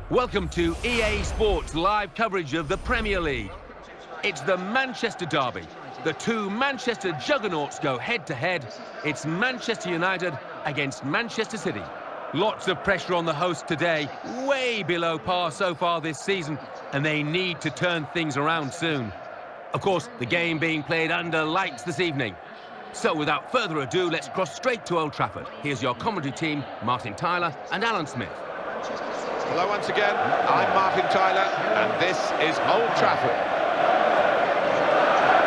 Welcome to EA Sports live coverage of the Premier League. It's the Manchester derby. The two Manchester juggernauts go head-to-head. It's Manchester United against Manchester City. Lots of pressure on the hosts today, way below par so far this season, and they need to turn things around soon. Of course, the game being played under lights this evening. So without further ado, let's cross straight to Old Trafford. Here's your commentary team, Martin Tyler and Alan Smith. Hello once again, I'm Martin Tyler, and this is Old Trafford.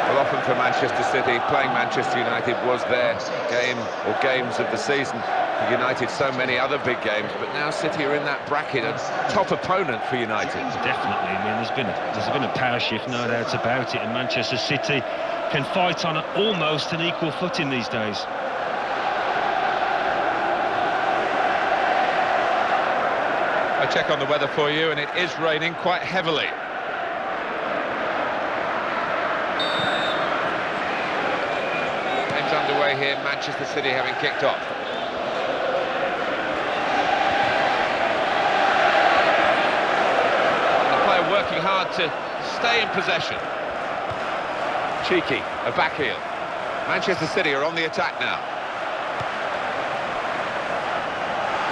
Well, often for Manchester City, playing Manchester United was their game or games of the season. For United, so many other big games, but now City are in that bracket, a top opponent for United. Definitely, I mean, there's been a power shift, no doubt about it, and Manchester City can fight on almost an equal footing these days. I check on the weather for you, and it is raining quite heavily. Game's underway here, Manchester City having kicked off. The player working hard to stay in possession. Cheeky, a back heel. Manchester City are on the attack now.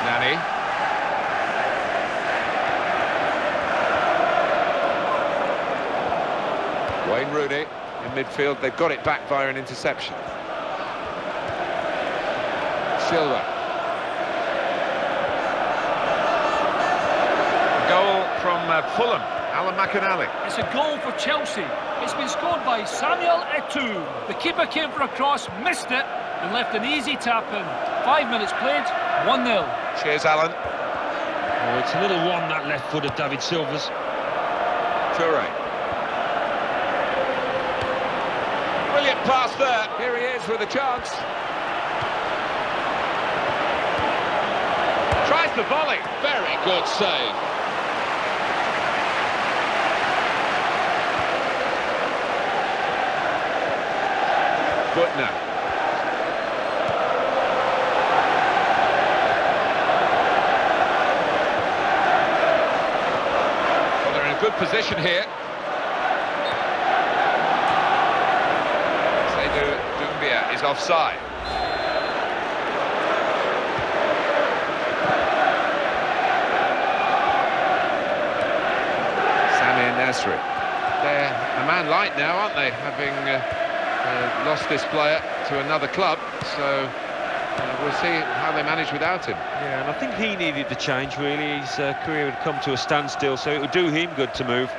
Nani. Wayne Rooney in midfield. They've got it back via an interception. Silva. Goal from Fulham. Alan McInally. It's a goal for Chelsea. It's been scored by Samuel Eto'o. The keeper came for a cross, missed it, and left an easy tap in. 5 minutes played, 1-0. Cheers, Alan. Oh, it's a little one, that left foot of David Silva's. Toure. Brilliant pass there. Here he is with a chance. Tries the volley. Very good save. Butner. Well, they're in a good position here. Dumbia is offside. Samir Nasri. They're a man light now, aren't they? Having lost this player to another club, so we'll see how they manage without him. Yeah, and I think he needed the change, really. His career had come to a standstill, so it would do him good to move.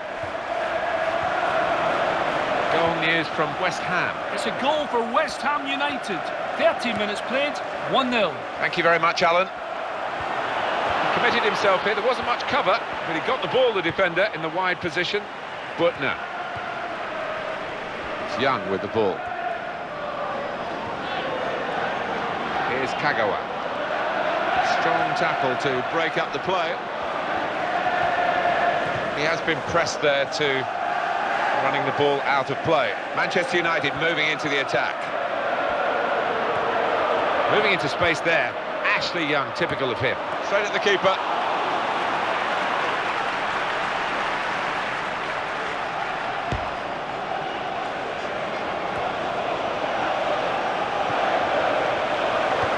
Goal news from West Ham. It's a goal for West Ham United. 30 minutes played, 1-0. Thank you very much, Alan. He committed himself here. There wasn't much cover, but he got the ball, the defender, in the wide position. Butner. It's Young with the ball. Here's Kagawa. Strong tackle to break up the play. He has been pressed there to running the ball out of play. Manchester United moving into the attack. Moving into space there. Ashley Young, typical of him. Straight at the keeper.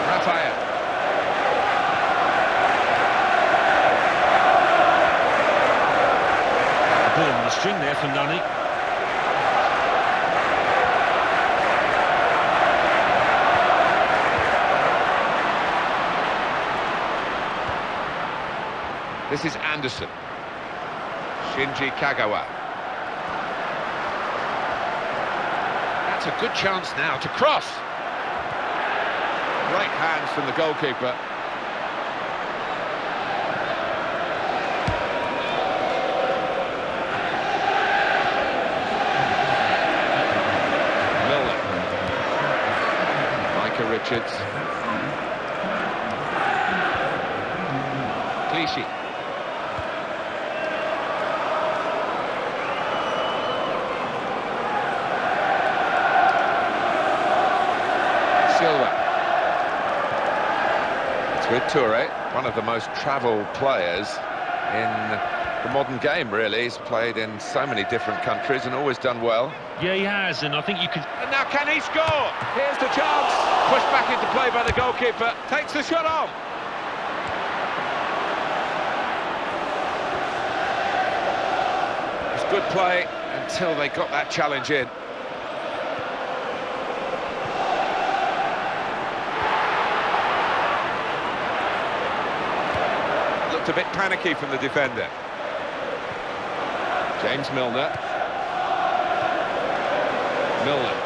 Raphael. A ball on the string there for Nani. This is Anderson. Shinji Kagawa. That's a good chance now to cross. Great hands from the goalkeeper. Milner. Micah Richards. Clichy. Silva. It's with Toure, one of the most travelled players in the modern game, really. He's played in so many different countries and always done well. Yeah, he has, and I think you could... And now can he score? Here's the chance. Pushed back into play by the goalkeeper. Takes the shot on. It's good play until they got that challenge in. Looked a bit panicky from the defender. James Milner. Milner.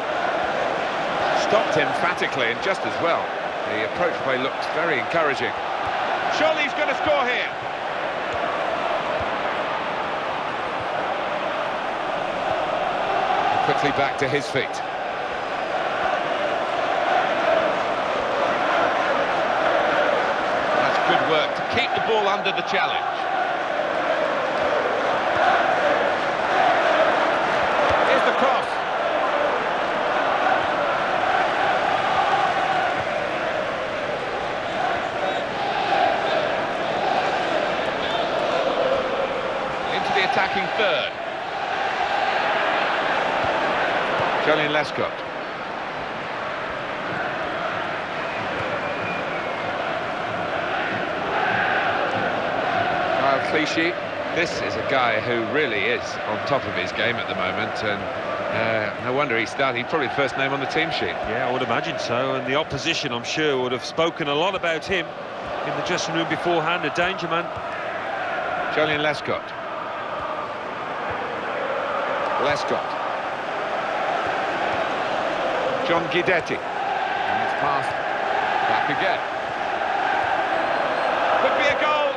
Stopped emphatically and just as well. The approach play looks very encouraging. Surely he's going to score here. Quickly back to his feet. That's good work to keep the ball under the challenge. Here's the cross. Into the attacking third. Julian Lescott. Clichy. This is a guy who really is on top of his game at the moment, and no wonder he's starting. He's probably the first name on the team sheet. Yeah, I would imagine so, and the opposition, I'm sure, would have spoken a lot about him in the dressing room beforehand. A danger man. Julian Lescott. Lescott. John Guidetti. And it's passed back again. Could be a goal.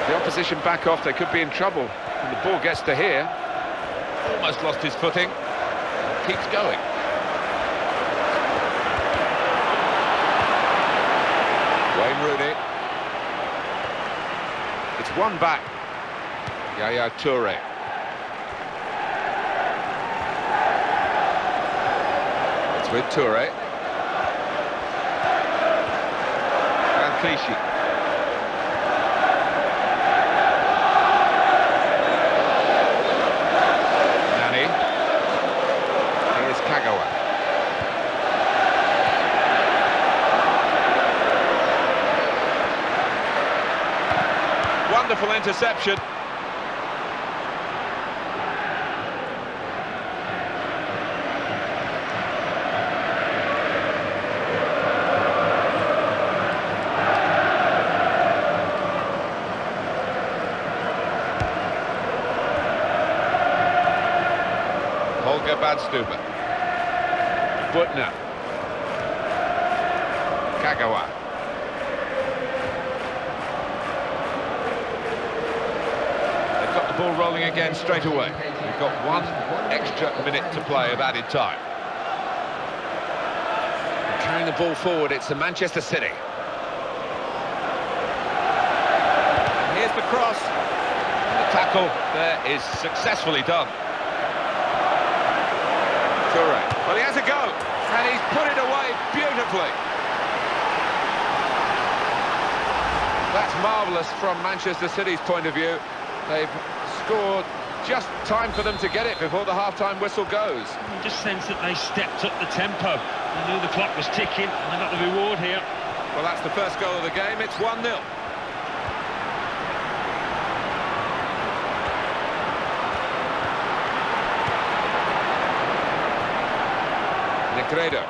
The opposition back off, they could be in trouble. And the ball gets to here. Almost lost his footing. Keeps going. Wayne Rooney. It's one back. Yaya Toure. It's with Toure. And Clichy. Nani. Here's Kagawa. Wonderful interception. Holger Badstuber. Butner. Kagawa. Ball rolling again straight away. We've got 1 extra minute to play of added time. Carrying the ball forward, it's the Manchester City. Here's the cross. And the tackle there is successfully done. Toure. Well, he has a go, and he's put it away beautifully. That's marvellous from Manchester City's point of view. They've scored just time for them to get it before the half-time whistle goes. You just sense that they stepped up the tempo. They knew the clock was ticking, and they got the reward here. Well, that's the first goal of the game. It's 1-0. Negredo.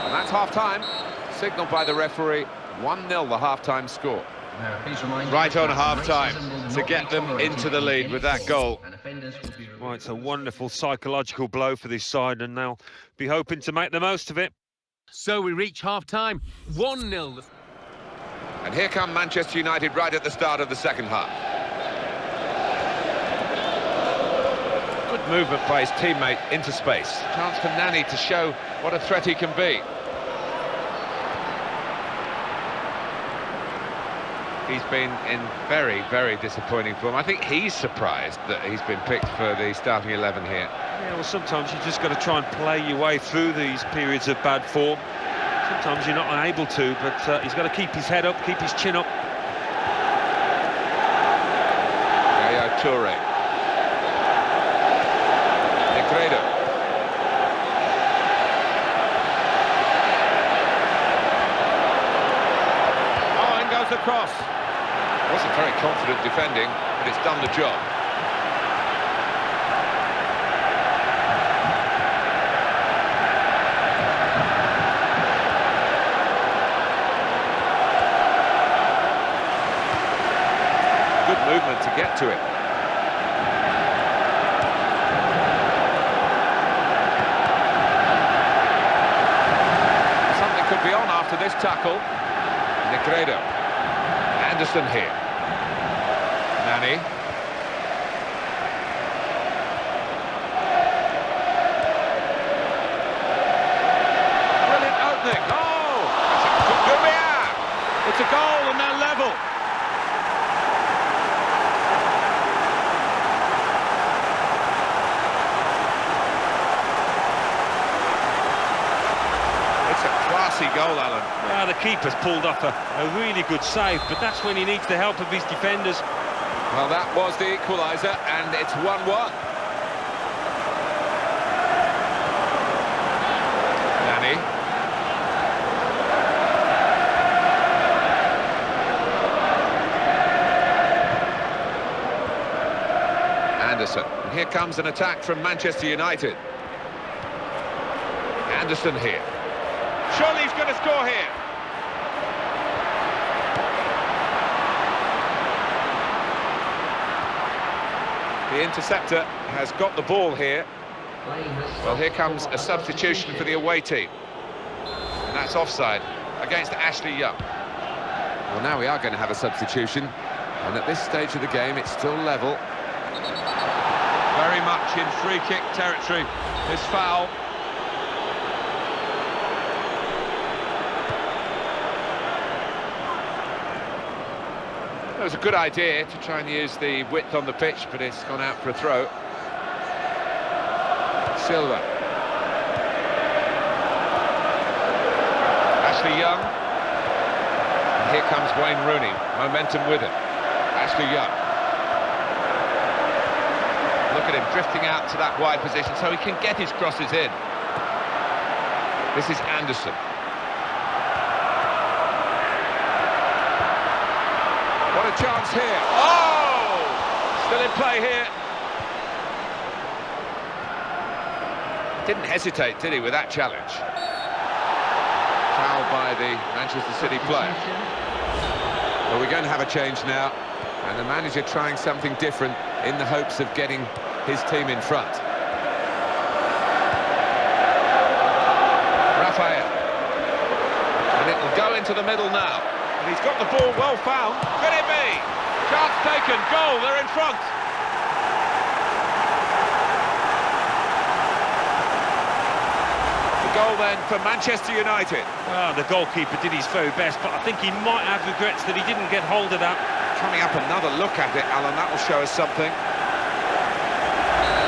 And that's half-time. Signalled by the referee. 1-0 the half-time score. Right on half-time to get them into the lead with that goal. Well, it's a wonderful psychological blow for this side, and they'll be hoping to make the most of it. So we reach half-time, 1-0. And here come Manchester United right at the start of the second half. Good movement by his teammate into space. Chance for Nani to show what a threat he can be. he's been in very, very disappointing form. I think he's surprised that he's been picked for the starting 11 here. Yeah, well, sometimes you just got to try and play your way through these periods of bad form. Sometimes you're not unable to, but he's got to keep his head up, keep his chin up. Yaya Toure. Negredo. Oh, and goes across. Wasn't very confident defending, but it's done the job. Good movement to get to it. Something could be on after this tackle. Negredo. Anderson here. Nani. Brilliant opening. Oh! It's a goal and they're level. Classy goal, Alan. Well, the keeper's pulled off a really good save, but that's when he needs the help of his defenders. Well, that was the equaliser, and it's 1-1. Nani. Anderson. And here comes an attack from Manchester United. Anderson here. Surely he's going to score here. The interceptor has got the ball here. Well, here comes a substitution for the away team. And that's offside against Ashley Young. Well, now we are going to have a substitution. And at this stage of the game, it's still level. Very much in free-kick territory, this foul. It was a good idea to try and use the width on the pitch, but it's gone out for a throw. Silva. Ashley Young. And here comes Wayne Rooney. Momentum with him. Ashley Young. Look at him drifting out to that wide position so he can get his crosses in. This is Anderson. What a chance here. Oh! Still in play here. Didn't hesitate, did he, with that challenge? Foul by the Manchester City player. Well, we're going to have a change now. And the manager trying something different in the hopes of getting his team in front. Rafael. And it will go into the middle now. And he's got the ball well found. Could it be? Chance taken, goal, they're in front. The goal then for Manchester United. Well, the goalkeeper did his very best, but I think he might have regrets that he didn't get hold of that. Coming up another look at it, Alan, that will show us something.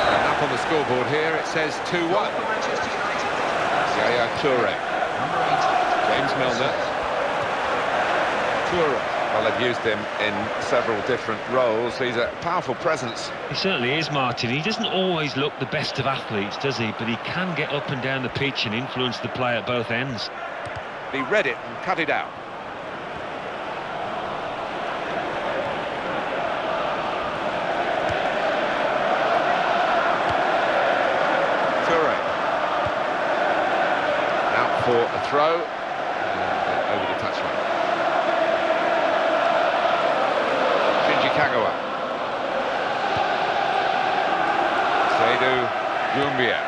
And up on the scoreboard here, it says 2-1. Yaya Toure. James Milner. Toure. Well, they've used him in several different roles. He's a powerful presence. He certainly is, Martin. He doesn't always look the best of athletes, does he? But he can get up and down the pitch and influence the play at both ends. He read it and cut it out. Toure. Out for a throw. And over the touchline. Kagawa. Seydou Doumbia.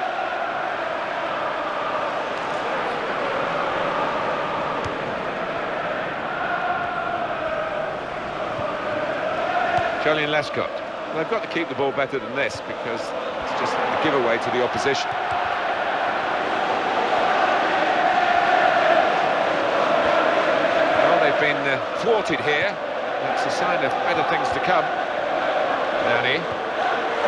Jolien Lescott. Well, they've got to keep the ball better than this because it's just a giveaway to the opposition. Well, they've been thwarted here. That's a sign of better things to come. Nani.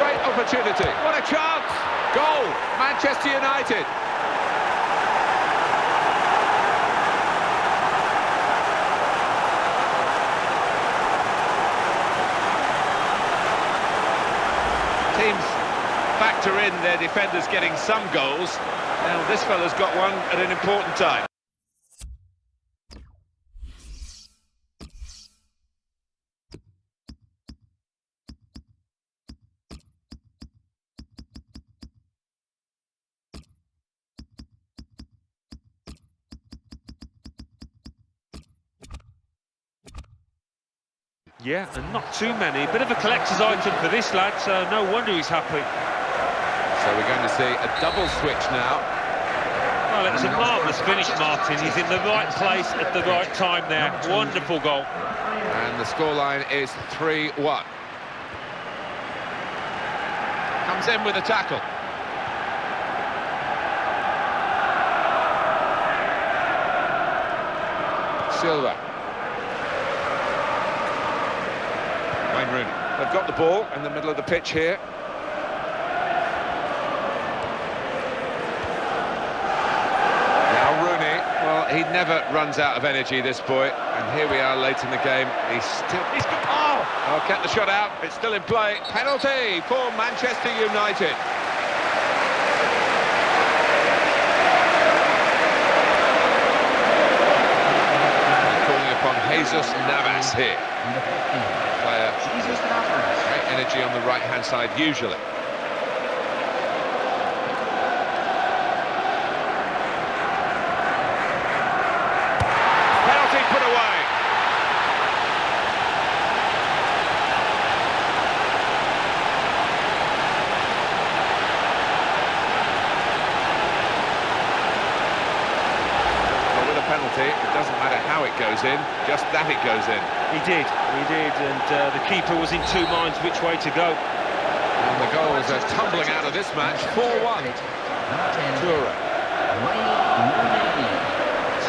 Great opportunity. What a chance! Goal! Manchester United. Teams factor in their defenders getting some goals. Now this fella's got one at an important time. Yeah, and not too many. Bit of a collector's item for this lad, so no wonder he's happy. So we're going to see a double switch now. Well, it was a marvellous finish, Martin. He's in the right place at the right time there. Wonderful goal. And the scoreline is 3-1. Comes in with a tackle. Silva. Wayne Rooney. They've got the ball in the middle of the pitch here. Now Rooney, well, he never runs out of energy, this boy. And here we are late in the game. He's got, oh, kept the shot out. It's still in play. Penalty for Manchester United. They're calling upon Jesus Navas here. Player, great energy on the right-hand side, usually. Penalty put away. Well, with a penalty, it doesn't matter how it goes in, just that it goes in. He did, and the keeper was in two minds which way to go. And the goals are tumbling out of this match, 4-1. Toure.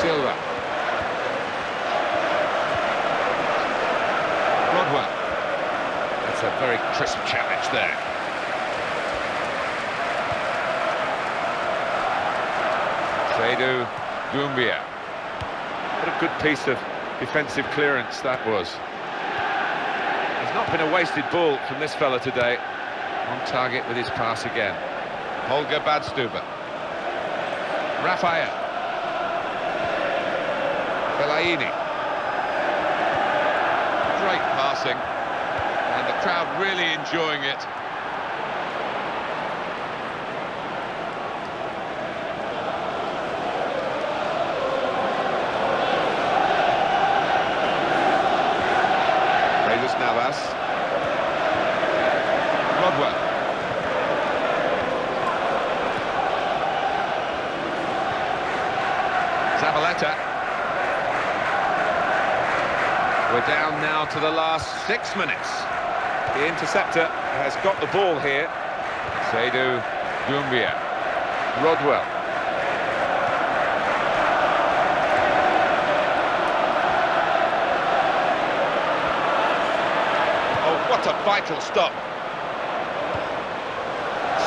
Silva. Rodwell. That's a very crisp challenge there. Seydou Doumbia. What a good piece of defensive clearance that was. There's not been a wasted ball from this fella today. On target with his pass again. Holger Badstuber. Rafael. Fellaini. Great passing. And the crowd really enjoying it. Navas. Rodwell. Zabaleta. We're down now to the last 6 minutes. The interceptor has got the ball here. Seydou Doumbia. Rodwell. What a vital stop.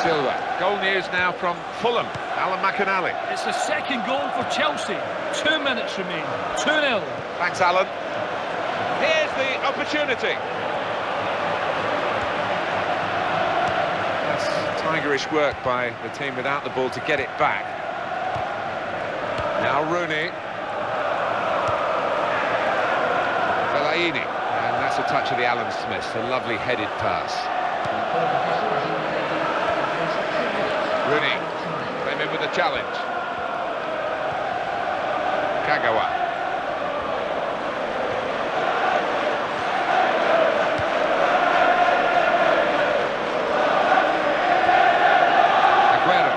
Silva. Goal news now from Fulham. Alan McInally. It's the second goal for Chelsea. 2 minutes remain. 2-0. Thanks, Alan. Here's the opportunity. That's tigerish work by the team without the ball to get it back. Now Rooney. Fellaini. And that's a touch of the Alan Smiths, a lovely headed pass. Rooney came in with a challenge. Kagawa. Aguero.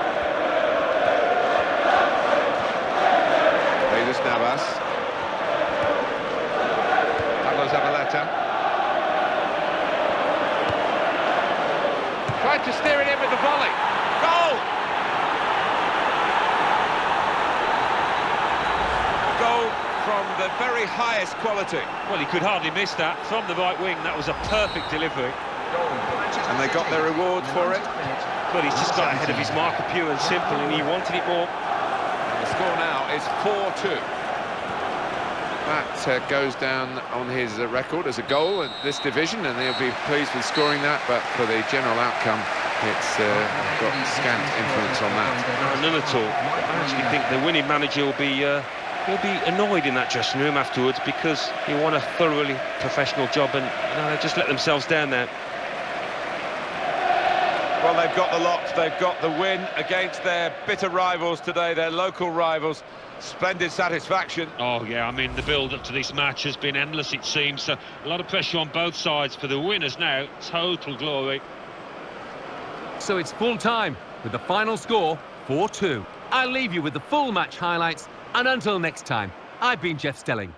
Jesus Navas. Zabaleta. Tried to steer it in with the volley. Goal! Goal from from the very highest quality. Well, he could hardly miss that. From the right wing, that was a perfect delivery. And they got their reward for it. Well, he's just got ahead of his marker, pure and simple, and he wanted it more. The score now is 4-2. That goes down on his record as a goal in this division, and he'll be pleased with scoring that, but for the general outcome, it's got scant influence on that. No, none at all. I actually think the winning manager will be annoyed in that dressing room afterwards, because he won a thoroughly professional job, and they just let themselves down there. Well, they've got the lot, they've got the win against their bitter rivals today, their local rivals. Splendid satisfaction. Oh, yeah, I mean, the build-up to this match has been endless, it seems, so a lot of pressure on both sides. For the winners now, total glory. So it's full time, with the final score 4-2. I'll leave you with the full match highlights, and until next time, I've been Jeff Stelling.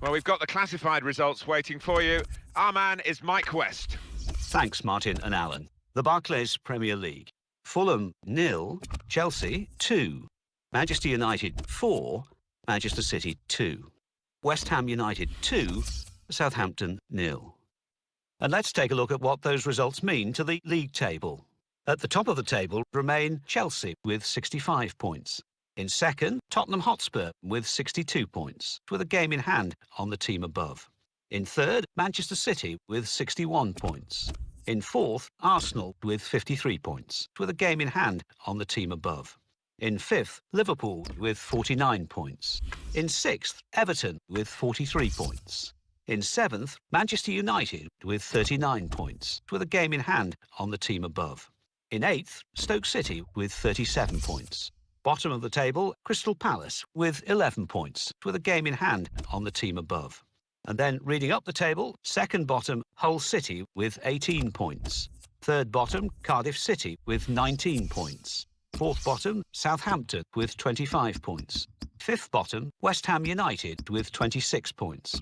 Well, we've got the classified results waiting for you. Our man is Mike West. Thanks, Martin and Alan. The Barclays Premier League. Fulham 0, Chelsea 2, Manchester United 4, Manchester City 2, West Ham United 2, Southampton 0. And let's take a look at what those results mean to the league table. At the top of the table remain Chelsea with 65 points. In second, Tottenham Hotspur with 62 points, with a game in hand on the team above. In third, Manchester City with 61 points. In fourth, Arsenal with 53 points, with a game in hand on the team above. In fifth, Liverpool with 49 points. In sixth, Everton with 43 points. In seventh, Manchester United with 39 points, with a game in hand on the team above. In eighth, Stoke City with 37 points. Bottom of the table, Crystal Palace with 11 points, with a game in hand on the team above. And then reading up the table, second bottom, Hull City with 18 points. Third bottom, Cardiff City with 19 points. Fourth bottom, Southampton with 25 points. Fifth bottom, West Ham United with 26 points.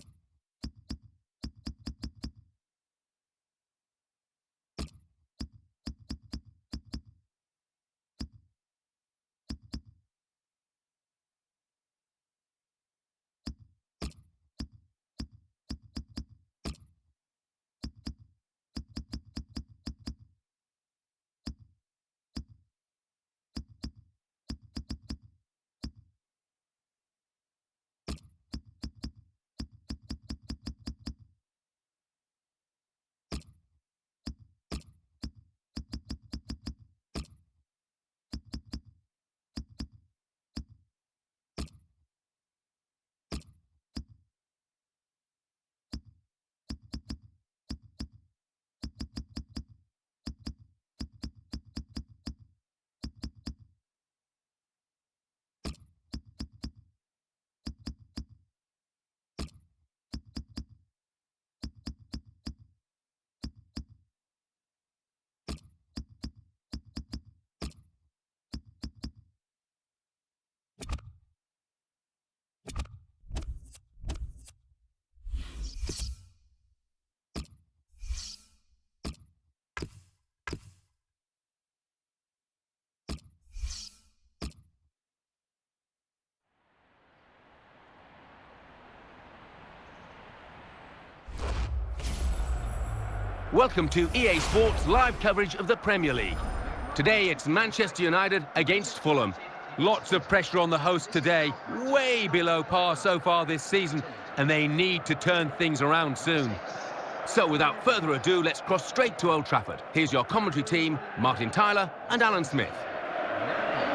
Welcome to EA Sports live coverage of the Premier League. Today it's Manchester United against Fulham. Lots of pressure on the hosts today, way below par so far this season, and they need to turn things around soon. So without further ado, let's cross straight to Old Trafford. Here's your commentary team, Martin Tyler and Alan Smith.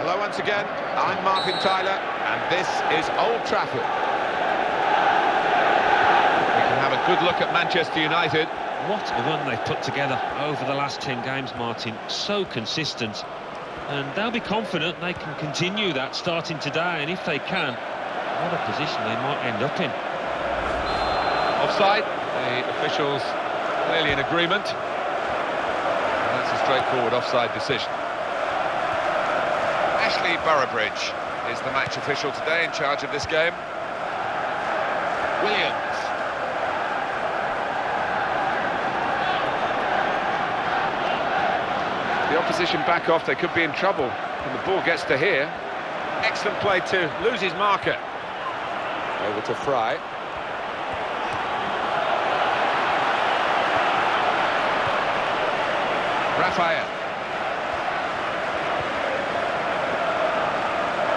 Hello once again, I'm Martin Tyler, and this is Old Trafford. We can have a good look at Manchester United. What a run they've put together over the last 10 games, Martin. So consistent. And they'll be confident they can continue that starting today. And if they can, what a position they might end up in. Offside. The officials clearly in agreement. And that's a straightforward offside decision. Ashley Burrowbridge is the match official today in charge of this game. Williams. The opposition back off, they could be in trouble when the ball gets to here. Excellent play to lose his marker. Over to Fry. Raphael.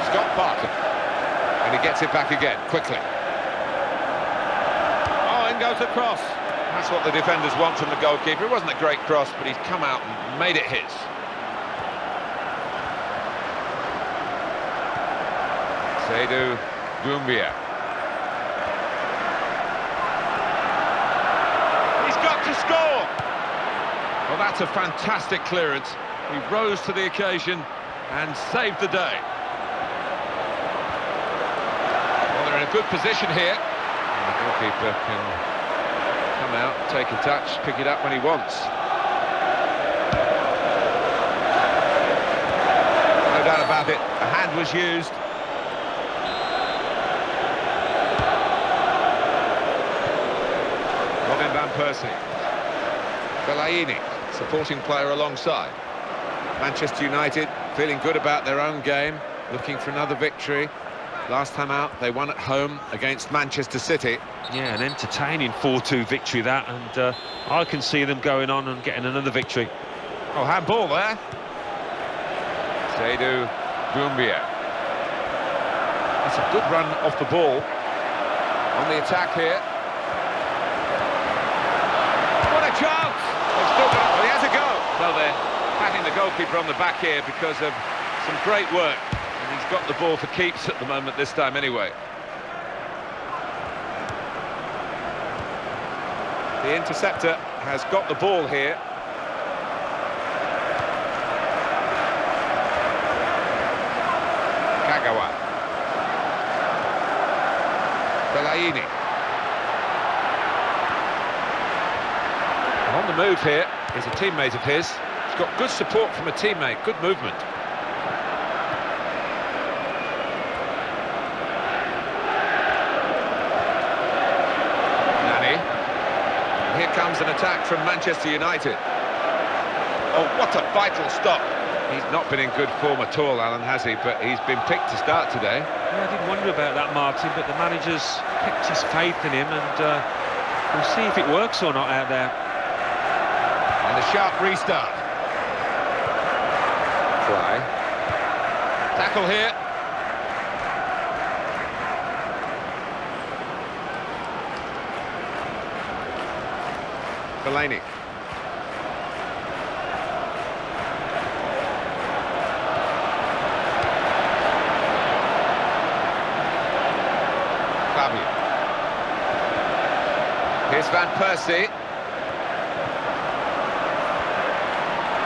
Scott Parker. And he gets it back again, quickly. Oh, in goes the cross. That's what the defenders want from the goalkeeper. It wasn't a great cross, but he's come out and made it his. Seydou Doumbia. He's got to score! Well, that's a fantastic clearance. He rose to the occasion and saved the day. Well, they're in a good position here. And the goalkeeper can come out, take a touch, pick it up when he wants. No doubt about it, a hand was used. Robin van Persie. Fellaini, supporting player alongside. Manchester United feeling good about their own game, looking for another victory. Last time out, they won at home against Manchester City. Yeah, an entertaining 4-2 victory that, and I can see them going on and getting another victory. Oh, handball there. Seydou Doumbia. That's a good run off the ball. On the attack here. What a chance! They've still got, well, he has a go. Well, they're patting the goalkeeper on the back here because of some great work. And he's got the ball for keeps at the moment this time anyway. The interceptor has got the ball here. Kagawa. Fellaini. On the move here is a teammate of his. He's got good support from a teammate, good movement. Nani. And here comes an attack from Manchester United. Oh, what a vital stop. He's not been in good form at all, Alan, has he? But he's been picked to start today. Yeah, I did wonder about that, Martin, but the manager's kept his faith in him, and we'll see if it works or not out there. And a sharp restart. Try. Tackle here. Fellaini. Fabio. Here's Van Persie.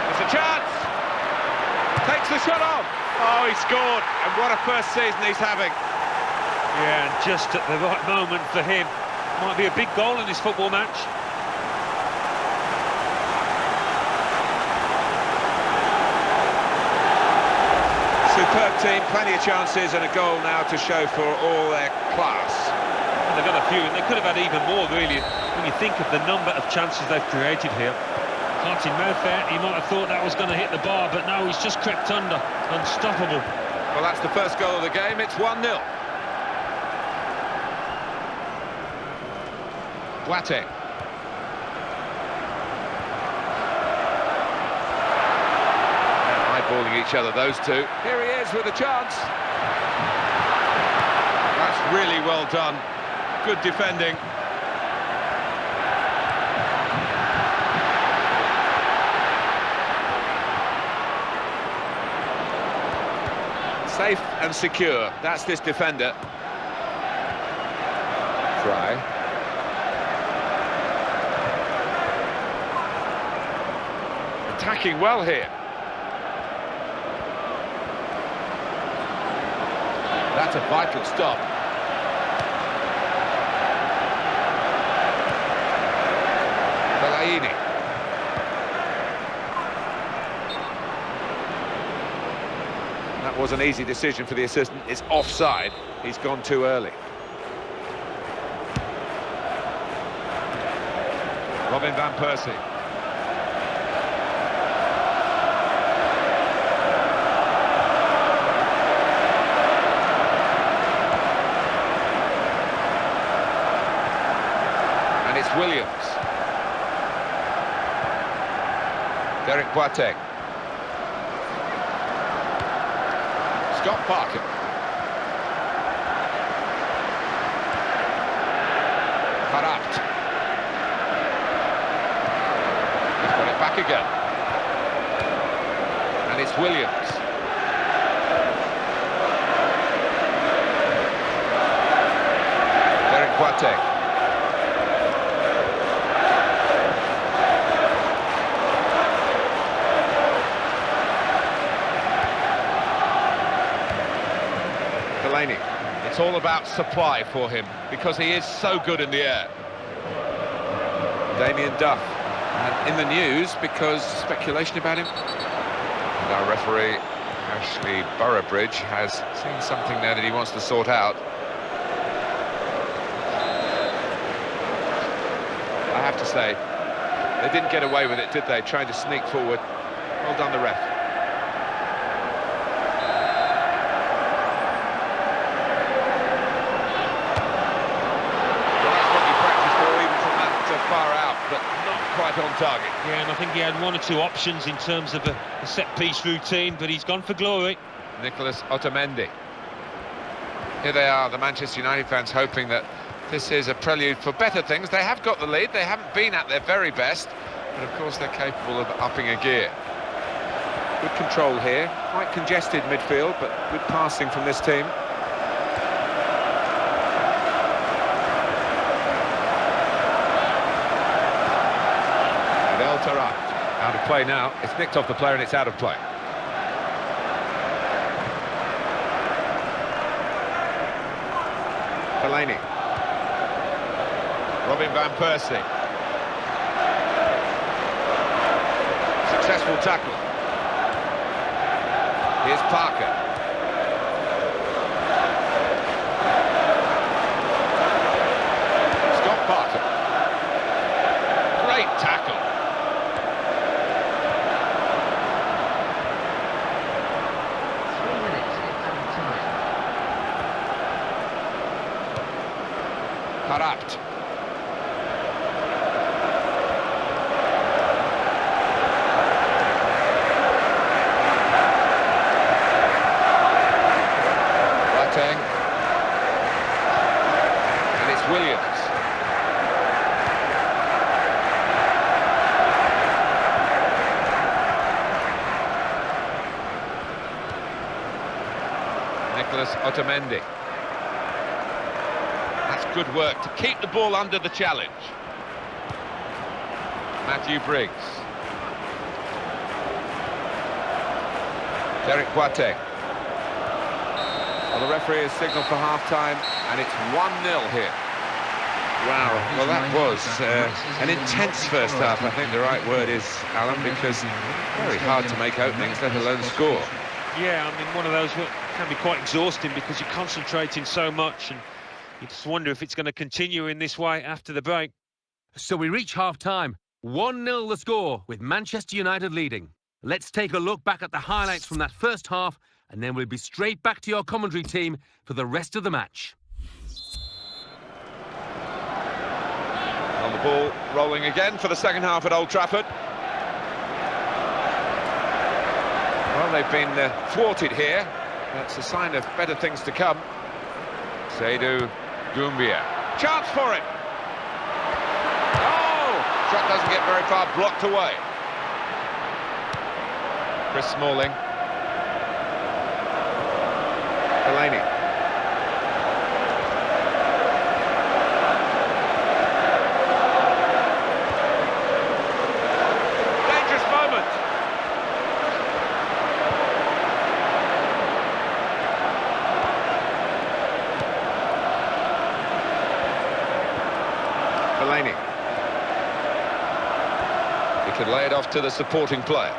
There's a chance. Takes the shot off. Oh, he scored. And what a first season he's having. Yeah, and just at the right moment for him. Might be a big goal in this football match. Superb team, plenty of chances and a goal now to show for all their class. And they've got a few, and they could have had even more, really, when you think of the number of chances they've created here. Heart in mouth there, he might have thought that was going to hit the bar, but no, he's just crept under. Unstoppable. Well, that's the first goal of the game, it's 1-0. Boateng. Eyeballing each other, those two. Here he is with a chance. That's really well done. Good defending. Safe and secure. That's this defender. Try. Attacking well here. That's a vital stop. Fellaini. That was an easy decision for the assistant. It's offside. He's gone too early. Robin van Persie. Boateng. Scott Parker. Harapt. He's got it back again. And it's Williams. Boateng. Delaney. It's all about supply for him because he is so good in the air. Damien Duff. And in the news because speculation about him. And our referee, Ashley Boroughbridge, has seen something there that he wants to sort out. I have to say, they didn't get away with it, did they? Trying to sneak forward. Well done, the ref. Well, that's what you practice for, even from that far out, but not quite on target. Yeah, and I think he had one or two options in terms of a set-piece routine, but he's gone for glory. Nicholas Otamendi. Here they are, the Manchester United fans, hoping that this is a prelude for better things. They have got the lead, they haven't been at their very best, but of course they're capable of upping a gear. Good control here, quite congested midfield, but good passing from this team. Adel Taarabt, out of play now. It's nicked off the player and it's out of play. Delaney. Robin van Persie. Successful tackle. Here's Parker. Scott Parker. Great tackle. Harapt. Boateng. And it's Williams. Nicholas Otamendi. That's good work to keep the ball under the challenge. Matthew Briggs. Derek Boateng. Well, the referee has signalled for half-time, and it's 1-0 here. Wow, well that was an intense first half, I think the right word is, Alan, because very hard to make openings, let alone score. Yeah, I mean, one of those that can be quite exhausting because you're concentrating so much and you just wonder if it's going to continue in this way after the break. So we reach half-time. 1-0 the score, with Manchester United leading. Let's take a look back at the highlights from that first half, and then we'll be straight back to your commentary team for the rest of the match. On the ball, rolling again for the second half at Old Trafford. Well, they've been thwarted here. That's a sign of better things to come. Seydou Doumbia. Chance for it! Oh! Shot doesn't get very far, blocked away. Chris Smalling. Delaney. Dangerous moment. Delaney. He could lay it off to the supporting player.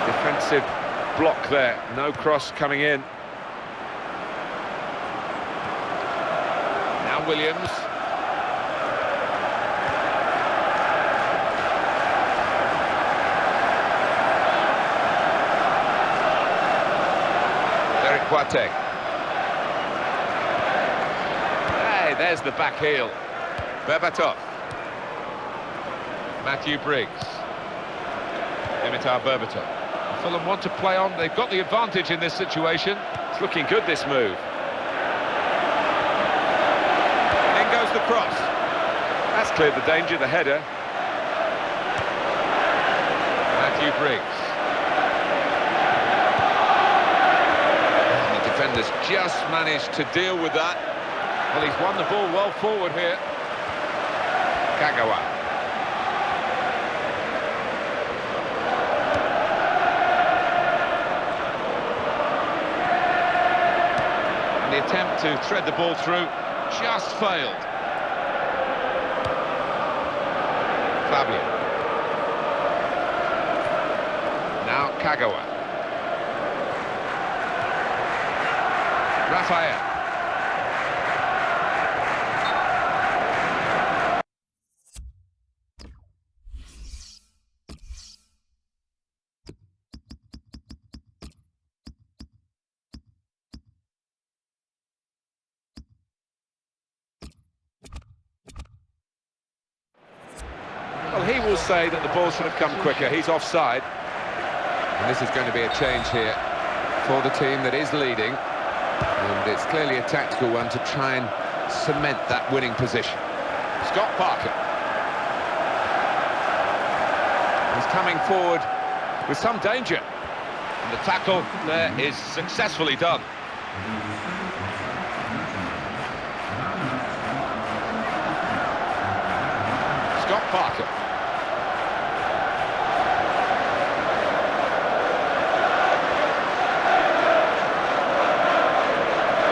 Defensive block there, no cross coming in. Now Williams. Derek Boateng. there's the back heel. Berbatov. Matthew Briggs. Dimitar Berbatov. Fulham want to play on. They've got the advantage in this situation. It's looking good, this move. In goes the cross. That's cleared the danger, the header. Matthew Briggs. And the defenders just managed to deal with that. Well, he's won the ball well forward here. Kagawa. And the attempt to thread the ball through just failed. Fabio. Now Kagawa. Rafael. Well, he will say that the ball should have come quicker. He's offside. And this is going to be a change here for the team that is leading. And it's clearly a tactical one to try and cement that winning position. Scott Parker. He's coming forward with some danger. And the tackle there is successfully done. Scott Parker.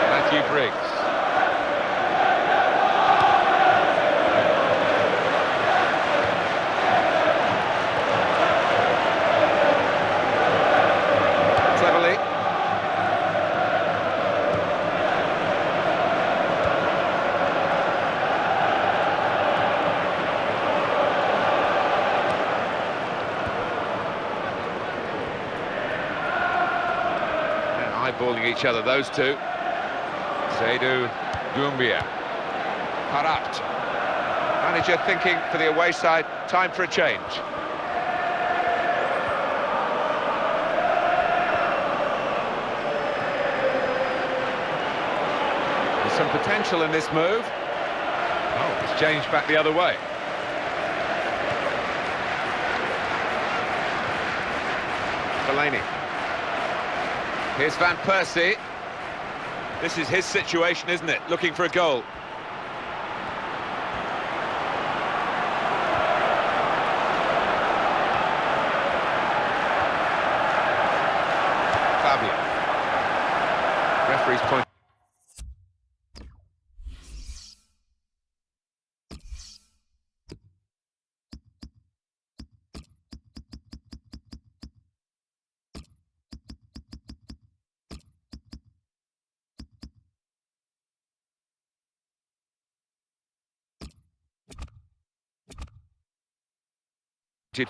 Matthew Briggs. Cleverly. Eyeballing each other, those two. Seydou Doumbia. Harapt. Manager thinking for the away side, time for a change. There's some potential in this move. Oh, it's changed back the other way. Fellaini. Here's Van Persie. This is his situation, isn't it? Looking for a goal. Fabio. Referee's point.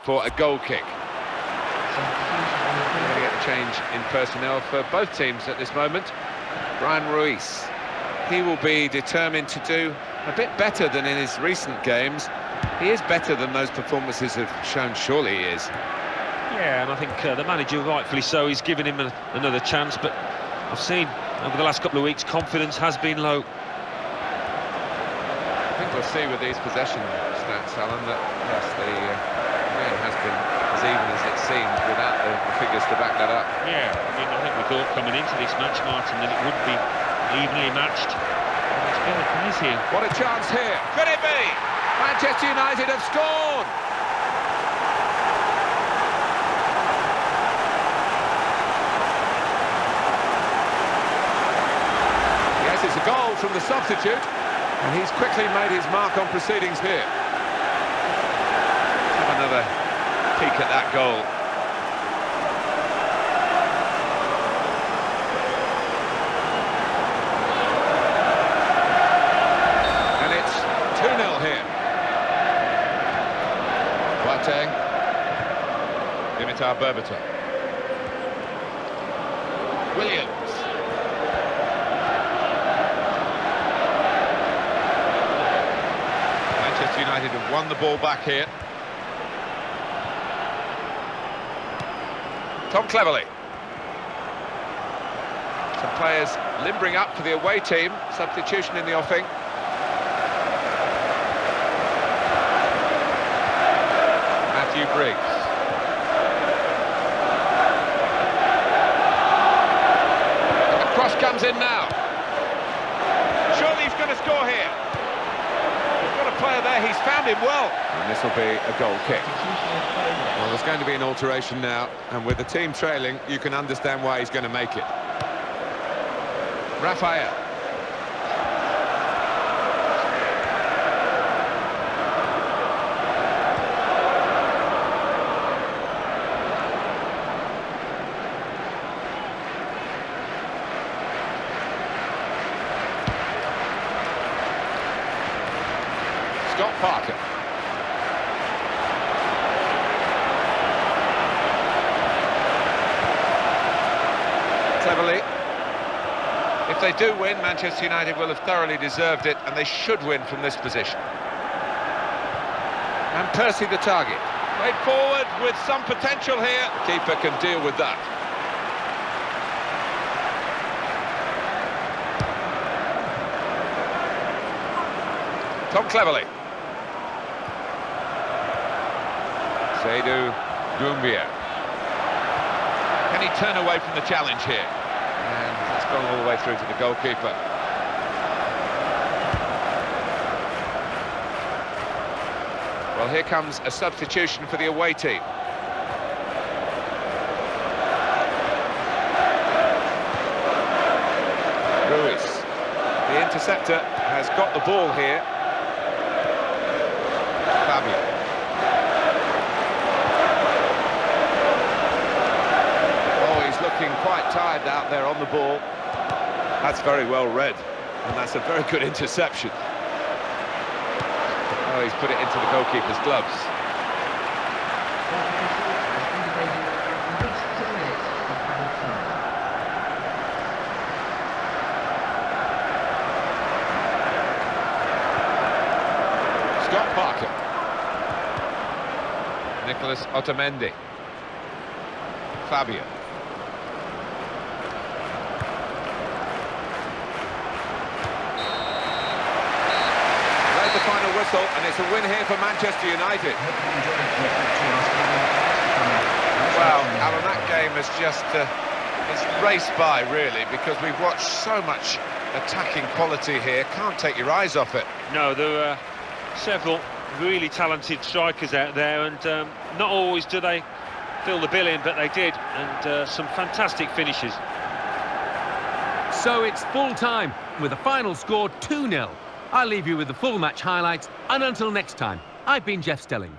For a goal kick. We're going to get a change in personnel for both teams at this moment. Brian Ruiz, he will be determined to do a bit better than in his recent games. He is better than those performances have shown, surely he is. Yeah, and I think the manager, rightfully so, he's given him another chance, but I've seen over the last couple of weeks confidence has been low. I think we'll see with these possession stats, Alan, that yes, the game has been as even as it seemed without the figures to back that up. Yeah, I mean, I think we thought coming into this match, Martin, that it would be evenly matched. It's been the case here. What a chance here! Could it be? Manchester United have scored! Yes, it's a goal from the substitute, and he's quickly made his mark on proceedings here. Another peek at that goal. And it's 2-0 here. Boateng. Dimitar Berbatov. Williams. United have won the ball back here. Tom Cleverley. Some players limbering up for the away team. Substitution in the offing. Matthew Briggs. The cross comes in now. Surely he's going to score here. He's got a player there, he's found him well. And this will be a goal kick. Well, there's going to be an alteration now, and with the team trailing, you can understand why he's going to make it. Raphael. Scott Parker. Cleverley. If they do win, Manchester United will have thoroughly deserved it, and they should win from this position. And Percy the target. Played forward with some potential here. The keeper can deal with that. Tom Cleverley. Seydou Doumbia. Can he turn away from the challenge here? And that's gone all the way through to the goalkeeper. Well, here comes a substitution for the away team. Ruiz. The interceptor has got the ball here. Fabio. Looking quite tired out there on the ball. That's very well read, and that's a very good interception. Oh, he's put it into the goalkeeper's gloves. Scott Parker. Nicholas Otamendi. Fabio. Final whistle, and it's a win here for Manchester United. Well, Alan, that game has just it's raced by, really, because we've watched so much attacking quality here. Can't take your eyes off it. No, there are several really talented strikers out there, and not always do they fill the bill in, but they did, and some fantastic finishes. So it's full time, with the final score 2-0. I'll leave you with the full match highlights, and until next time, I've been Jeff Stelling.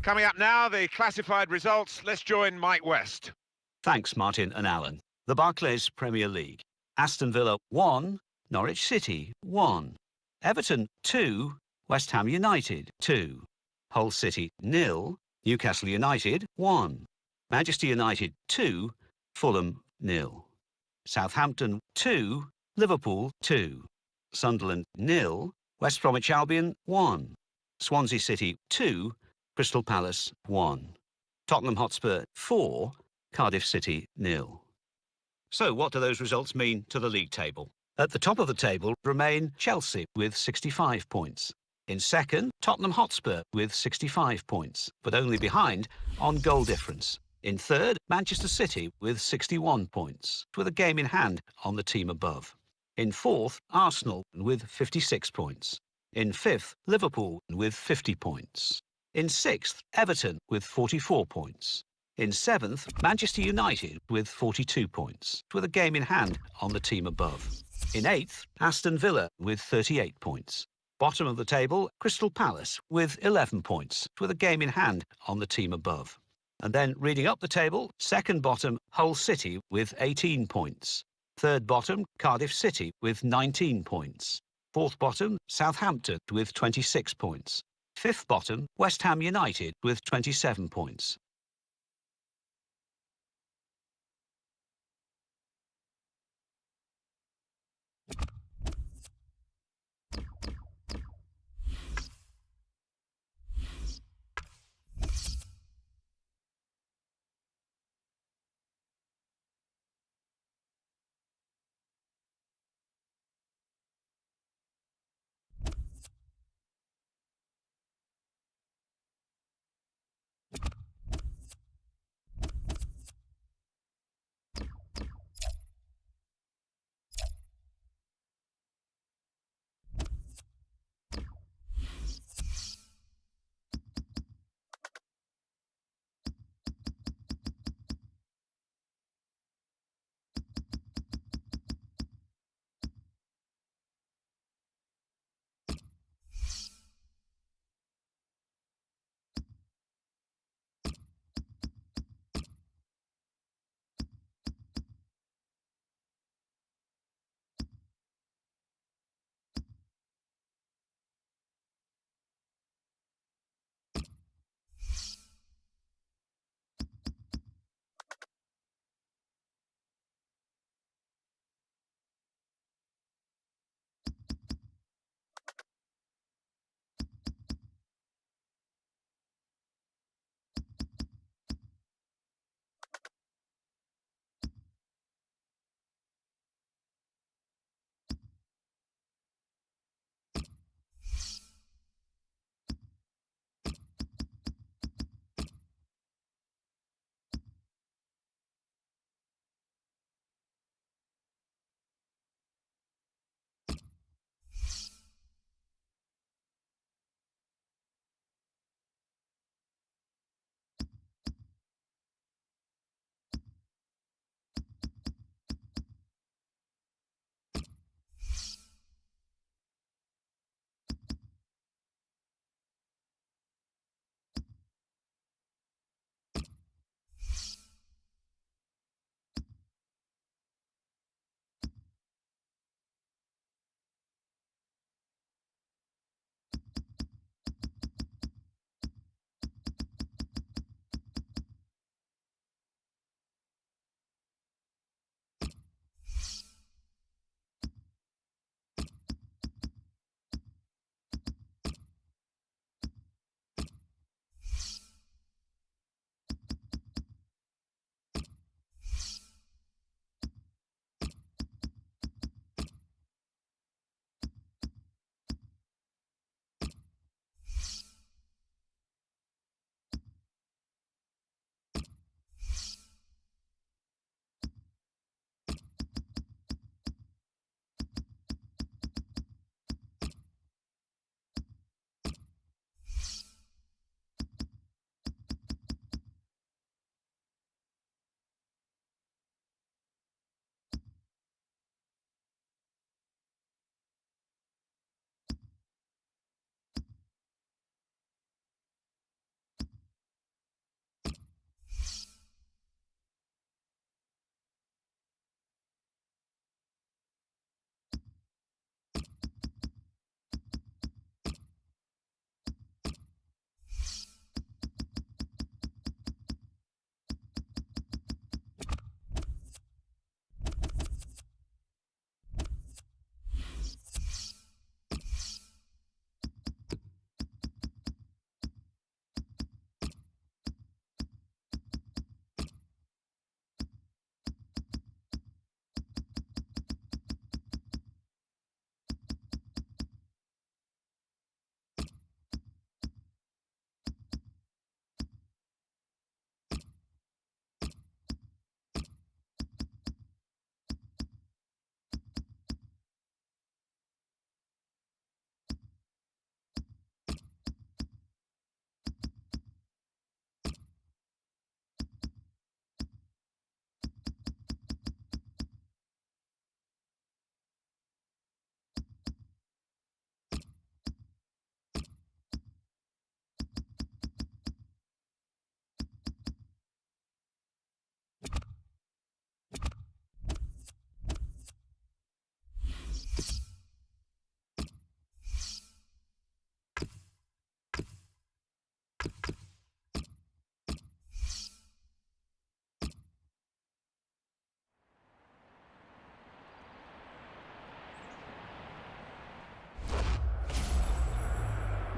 Coming up now, the classified results. Let's join Mike West. Thanks, Martin and Alan. The Barclays Premier League. Aston Villa 1, Norwich City 1, Everton 2, West Ham United 2, Hull City 0, Newcastle United 1, Manchester United 2, Fulham 0, Southampton 2, Liverpool 2, Sunderland 0, West Bromwich Albion 1, Swansea City 2, Crystal Palace 1, Tottenham Hotspur 4, Cardiff City 0. So what do those results mean to the league table? At the top of the table remain Chelsea with 65 points. In second, Tottenham Hotspur with 65 points, but only behind on goal difference. In third, Manchester City with 61 points, with a game in hand on the team above. In fourth, Arsenal with 56 points. In fifth, Liverpool with 50 points. In sixth, Everton with 44 points. In seventh, Manchester United with 42 points, with a game in hand on the team above. In eighth, Aston Villa with 38 points. Bottom of the table, Crystal Palace with 11 points, with a game in hand on the team above. And then reading up the table, second bottom, Hull City with 18 points. Third bottom, Cardiff City with 19 points. Fourth bottom, Southampton with 26 points. Fifth bottom, West Ham United with 27 points.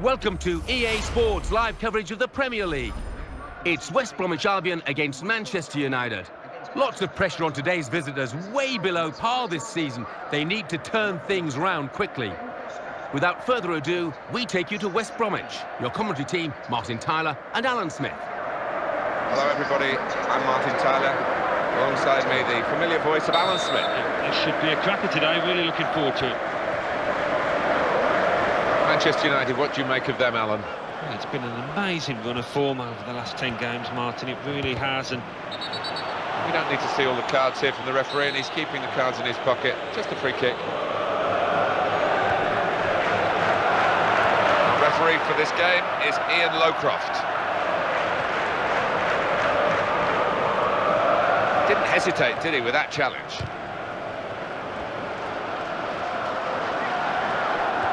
Welcome to EA Sports live coverage of the Premier League. It's West Bromwich Albion against Manchester United. Lots of pressure on today's visitors, way below par this season. They need to turn things round quickly. Without further ado, we take you to West Bromwich. Your commentary team, Martin Tyler and Alan Smith. Hello everybody, I'm Martin Tyler. Alongside me, the familiar voice of Alan Smith. This should be a cracker today, really looking forward to it. Manchester United, what do you make of them, Alan? Well, it's been an amazing run of form over the last 10 games, Martin, it really has. And we don't need to see all the cards here from the referee, and he's keeping the cards in his pocket. Just a free kick. The referee for this game is Ian Lowcroft. Didn't hesitate, did he, with that challenge?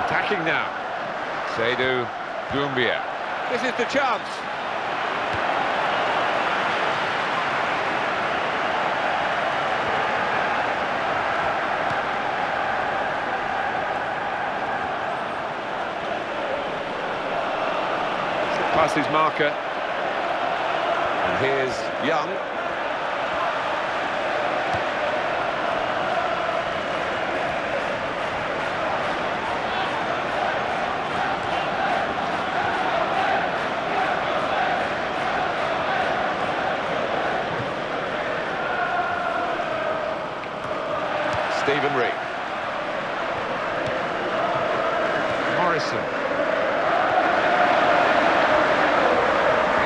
Attacking now. Seydou Doumbia. This is the chance. Past his marker. And here's Young. Stephen Reed. Morrison.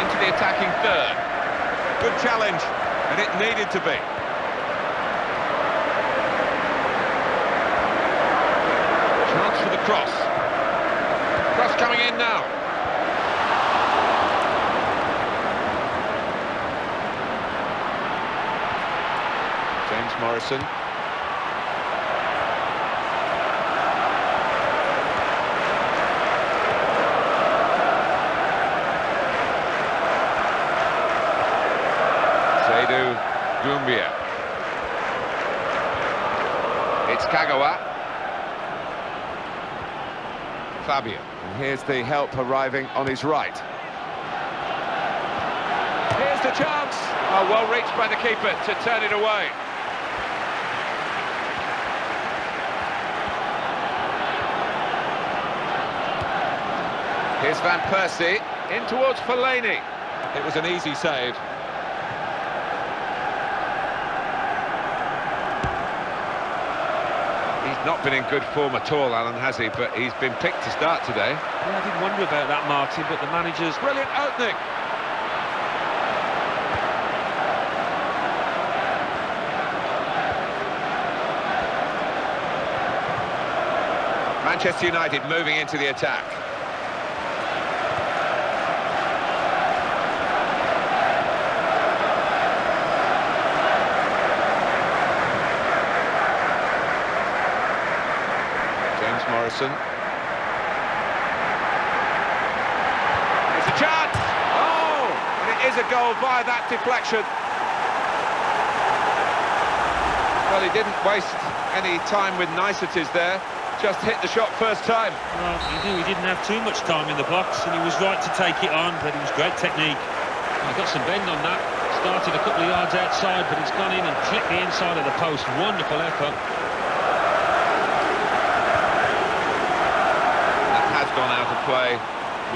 Into the attacking third. Good challenge, and it needed to be. Chance for the cross. Cross coming in now. James Morrison. Seydou Doumbia. It's Kagawa. Fabio. And here's the help arriving on his right. Here's the chance. Oh, well reached by the keeper to turn it away. Here's Van Persie. In towards Fellaini. It was an easy save. Not been in good form at all, Alan, has he? But he's been picked to start today. yeah, I did wonder about that, Martin, but the manager's... Brilliant opening. Manchester United moving into the attack. Morrison. It's a chance! Oh! And it is a goal via that deflection. Well, he didn't waste any time with niceties there. Just hit the shot first time. Well, he knew he didn't have too much time in the box, and he was right to take it on, but it was great technique. He got some bend on that. Started a couple of yards outside, but it's gone in and clipped the inside of the post. Wonderful effort. Gone out of play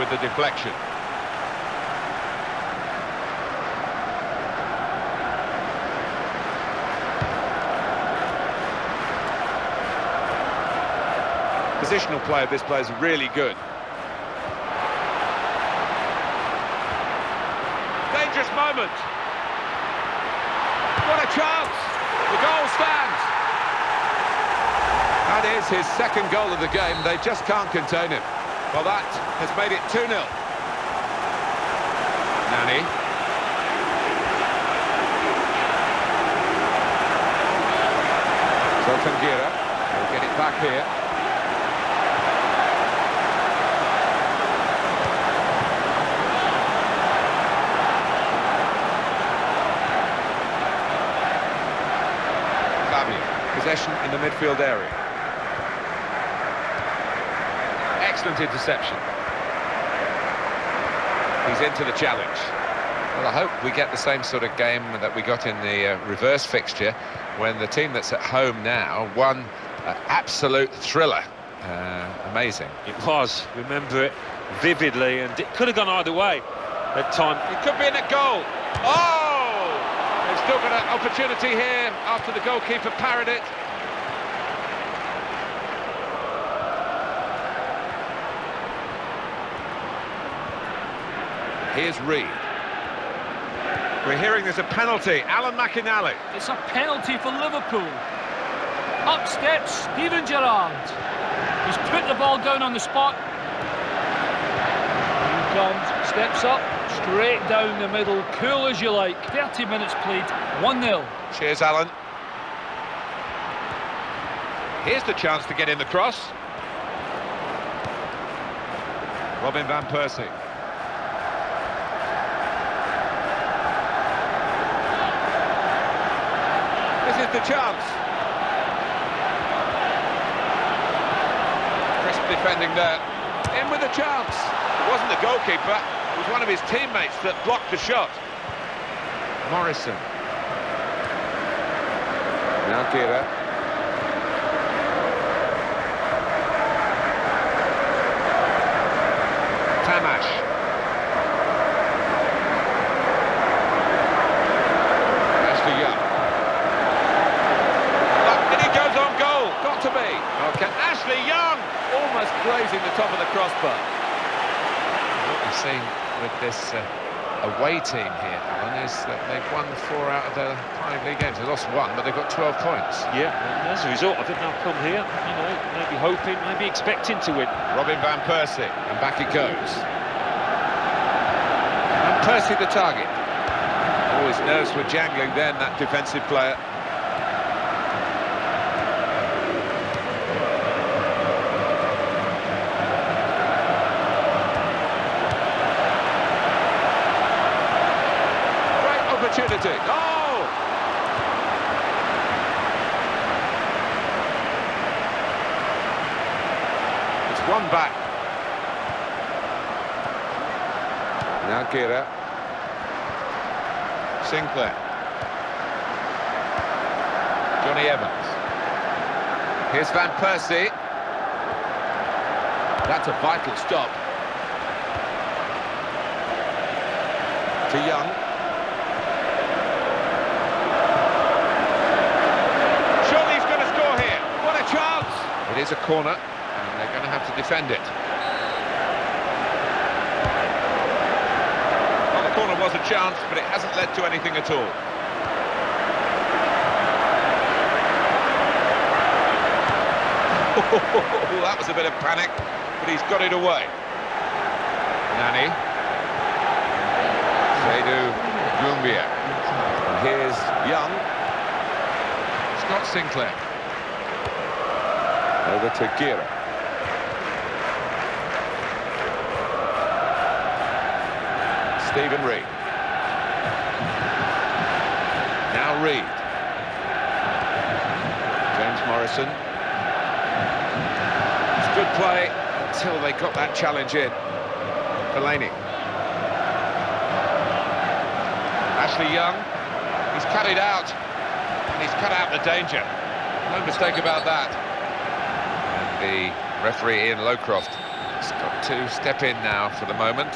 with the deflection. Positional play of this player is really good. Dangerous moment. What a chance! The goal stands. That is his second goal of the game. They just can't contain him. Well, that has made it 2-0. Nani. Sotangira will get it back here. Fabio, possession in the midfield area. Excellent interception. He's into the challenge. Well, I hope we get the same sort of game that we got in the reverse fixture, when the team that's at home now won an absolute thriller. Amazing. It was, remember it vividly, and it could have gone either way at time. It could be in a goal. Oh! They've still got an opportunity here after the goalkeeper parried it. Here's Reed. We're hearing there's a penalty. Alan McInally. It's a penalty for Liverpool. Up steps Steven Gerrard. He's put the ball down on the spot. Here he comes, steps up, straight down the middle, cool as you like. 30 minutes played, 1-0. Cheers, Alan. Here's the chance to get in the cross. Robin van Persie. This is the chance. Crisp defending there. In with a chance. It wasn't the goalkeeper, it was one of his teammates that blocked the shot. Morrison. Now Gira. Tamash. Ashley Young. And he goes on goal. Got to be. Okay, Ashley Young almost grazing the top of the crossbar. What we've seen with this away team here, Alan, is that they've won 4 out of their 5 league games. They lost 1, but they've got 12 points. Yeah, and as a result, I think they'll come here, you know, maybe hoping, maybe expecting to win. Robin van Persie, and back it goes. Van Persie the target. Oh, his nerves were jangling then, that defensive player. Opportunity. Oh! It's one back. Now Gira. Sinclair. Johnny Evans. Here's Van Persie. That's a vital stop. To Young. It is a corner, and they're going to have to defend it. Well, the corner was a chance, but it hasn't led to anything at all. That was a bit of panic, but he's got it away. Nani. Seydou Doumbia. Here's Young. Scott Sinclair. Over to Gira. Stephen Reed. Now Reed. James Morrison. It's good play until they got that challenge in. Fellaini. Ashley Young. He's cut it out. And he's cut out the danger. No mistake about that. The referee Ian Lowcroft has got to step in now for the moment.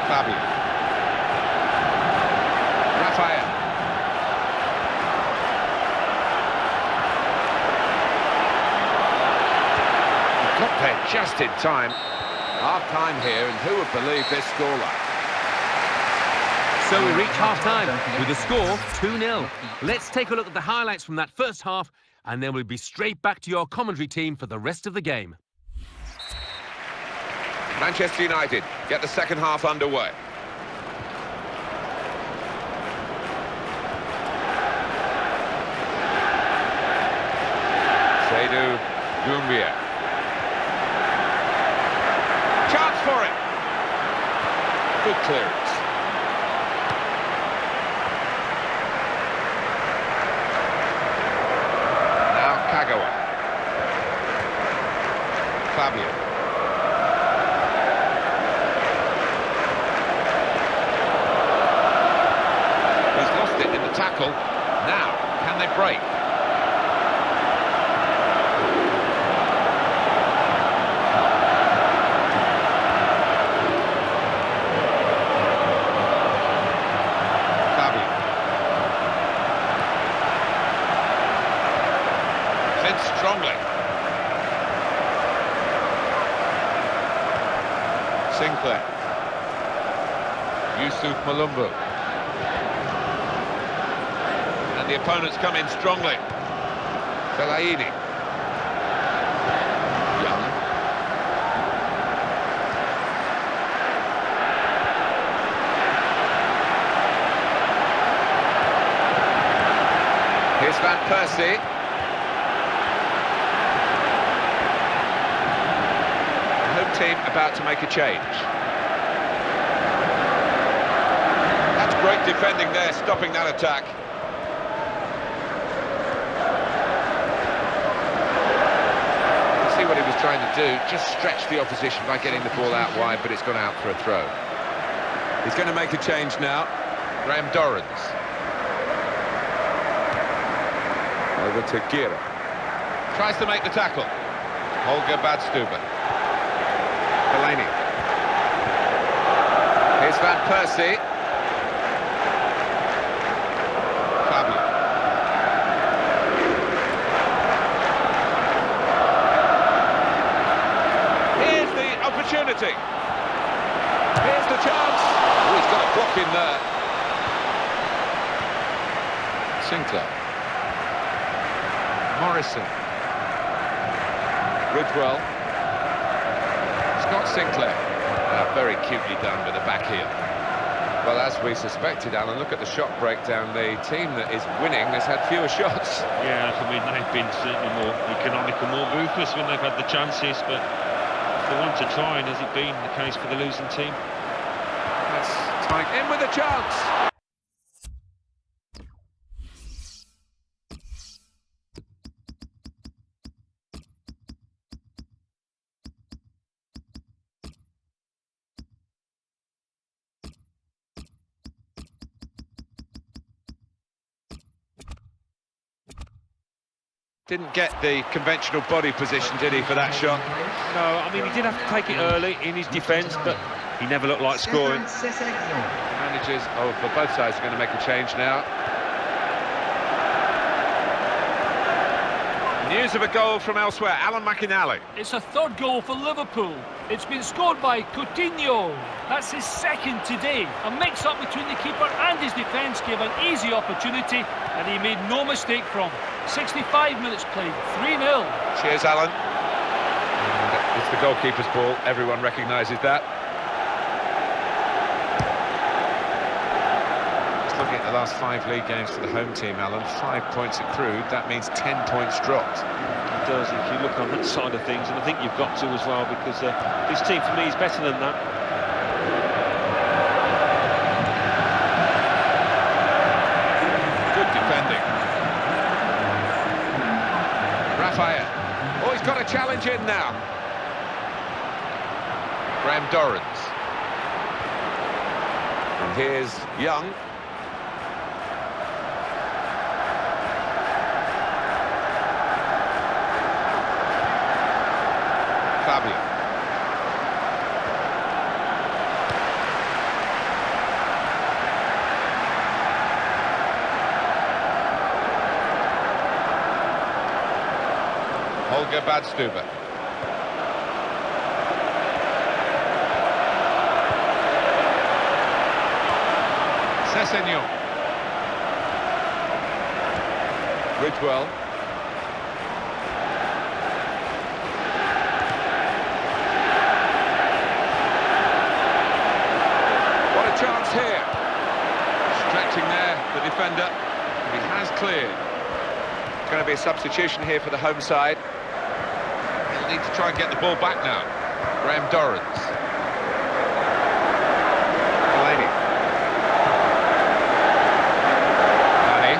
Fabian. Raphael. He got there just in time. Half-time here, and who would believe this scoreline? So we reach half-time with the score 2-0. Let's take a look at the highlights from that first half, and then we'll be straight back to your commentary team for the rest of the game. Manchester United get the second half underway. Seydou Doumbia. Chance for it. Good clearance. Fabian. break. Fabio. In strongly. Sinclair. Yusuf Malumbu. And the opponents come in strongly. Belaidi. Young. Here's Van Persie. The home team about to make a change. That's great defending there, stopping that attack. See what he was trying to do, just stretch the opposition by getting the ball out wide, but it's gone out for a throw. He's going to make a change now. Graham Dorrans. Over to Gira. Tries to make the tackle. Holger Badstuber. Delaney. Here's Van Persie. Fabio. Opportunity. Here's the chance. Oh, he's got a block in there. Sinclair. Morrison. Ridgewell. Scott Sinclair. Very cutely done with the back heel. Well, as we suspected, Alan, look at the shot breakdown. The team that is winning has had fewer shots. Yeah, I mean, they've been certainly more economical, more ruthless when they've had the chances, but they want to try, and has it been the case for the losing team? That's tying in with a chance. Didn't get the conventional body position, did he, for that shot? No, I mean, he did have to take it early in his defence, but he never looked like scoring. Managers for both sides are going to make a change now. News of a goal from elsewhere, Alan McInally. It's a third goal for Liverpool. It's been scored by Coutinho. That's his second today. A mix-up between the keeper and his defence gave an easy opportunity, and he made no mistake from. 65 minutes played, 3-0. Cheers, Alan. And it's the goalkeeper's ball, everyone recognises that. Just looking at the last 5 league games for the home team, Alan, 5 points accrued, that means 10 points dropped. It does, if you look on that side of things, and I think you've got to as well, because this team for me is better than that. Good defending. Raphael. Oh, he's got a challenge in now. Graham Dorrans. And here's Young. Fabio. Holger Badstuber. Sessegnon. Ridgewell. What a chance here. Stretching there, the defender. He has cleared. It's going to be a substitution here for the home side. They'll need to try and get the ball back now. Graham Dorrans. Delaney. Nani.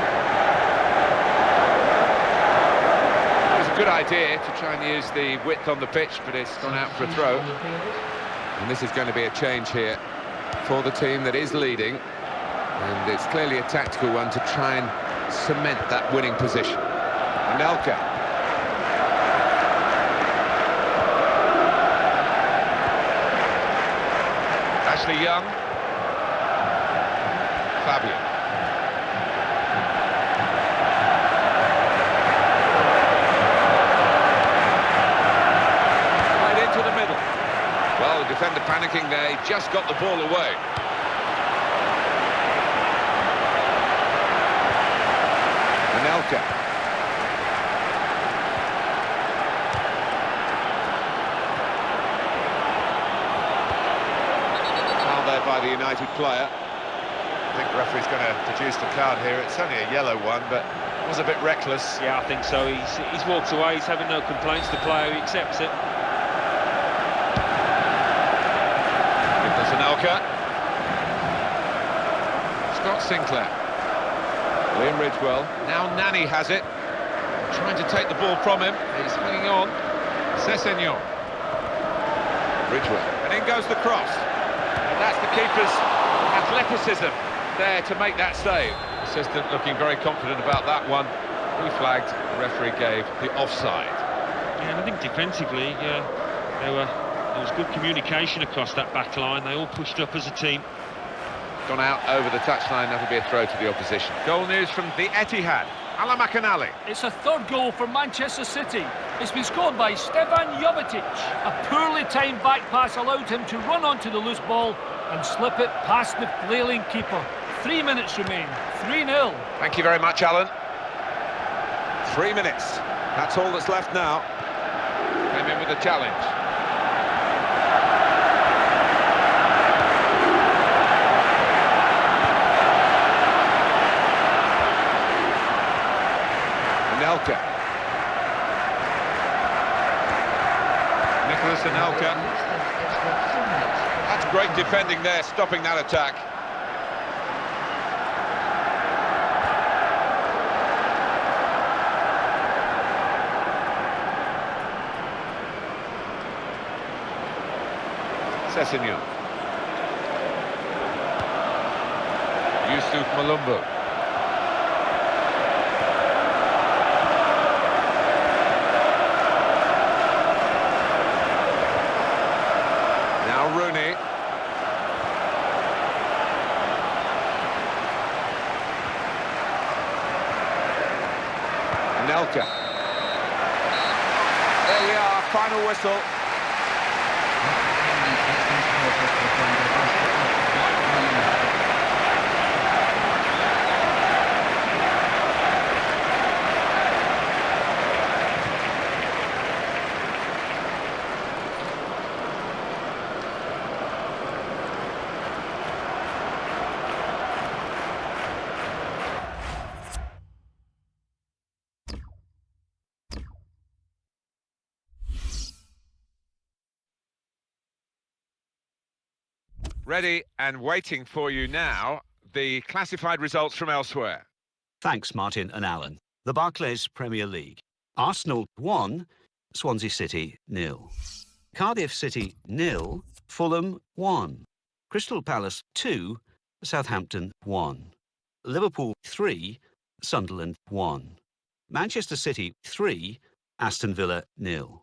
It was a good idea to try and use the width on the pitch, but it's gone out for a throw. And this is going to be a change here for the team that is leading. And it's clearly a tactical one to try and cement that winning position. Anelka. Ashley Young. Fabian. Right into the middle. Well, the defender panicking there, he just got the ball away. Anelka. Foul there by the United player. I think the referee's going to produce the card here. It's only a yellow one, but it was a bit reckless. Yeah, I think so. He's walked away. He's having no complaints. The player, he accepts it. Nicholas Anelka. Scott Sinclair. Liam Ridgewell. Now Nani has it. Trying to take the ball from him. He's hanging on. Sessegnon. Ridgewell. And in goes the cross. And that's the keeper's athleticism there to make that save. Assistant looking very confident about that one. He flagged, the referee gave the offside. Yeah, and I think defensively, there was good communication across that back line. They all pushed up as a team. Gone out over the touchline, that'll be a throw to the opposition. Goal news from the Etihad. Ala McAnally. It's a third goal for Manchester City. It's been scored by Stefan Jovetic. A poorly timed back pass allowed him to run onto the loose ball and slip it past the flailing keeper. 3 minutes remain. 3-0. Thank you very much, Alan. 3 minutes. That's all that's left now. Came in with a challenge. Anelka. Nicholas Anelka. That's great defending there, stopping that attack. Sessegnon. Yusuf Malumbu. Now Rooney. Anelka. There we are, final whistle. Ready and waiting for you now, the classified results from elsewhere. Thanks, Martin and Alan. The Barclays Premier League. Arsenal 1, Swansea City 0. Cardiff City 0, Fulham 1. Crystal Palace 2, Southampton 1. Liverpool 3, Sunderland 1. Manchester City 3, Aston Villa 0.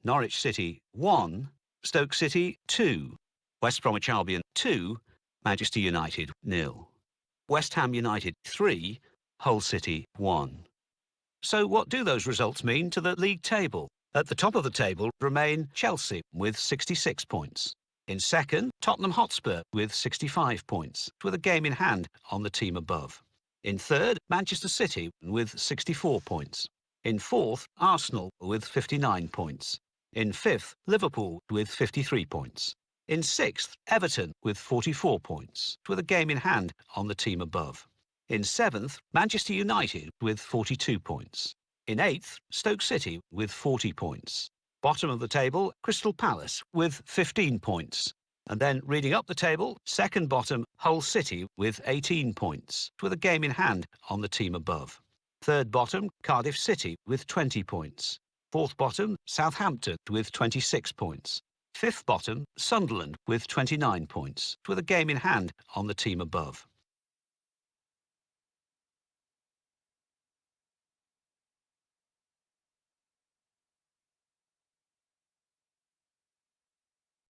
Norwich City 1, Stoke City 2. West Bromwich Albion 2, Manchester United 0. West Ham United 3, Hull City 1. So what do those results mean to the league table? At the top of the table remain Chelsea with 66 points. In second, Tottenham Hotspur with 65 points, with a game in hand on the team above. In third, Manchester City with 64 points. In fourth, Arsenal with 59 points. In fifth, Liverpool with 53 points. In sixth, Everton with 44 points, with a game in hand on the team above. In seventh, Manchester United with 42 points. In eighth, Stoke City with 40 points. Bottom of the table, Crystal Palace with 15 points. And then reading up the table, second bottom, Hull City with 18 points, with a game in hand on the team above. Third bottom, Cardiff City with 20 points. Fourth bottom, Southampton with 26 points. Fifth bottom, Sunderland with 29 points, with a game in hand on the team above.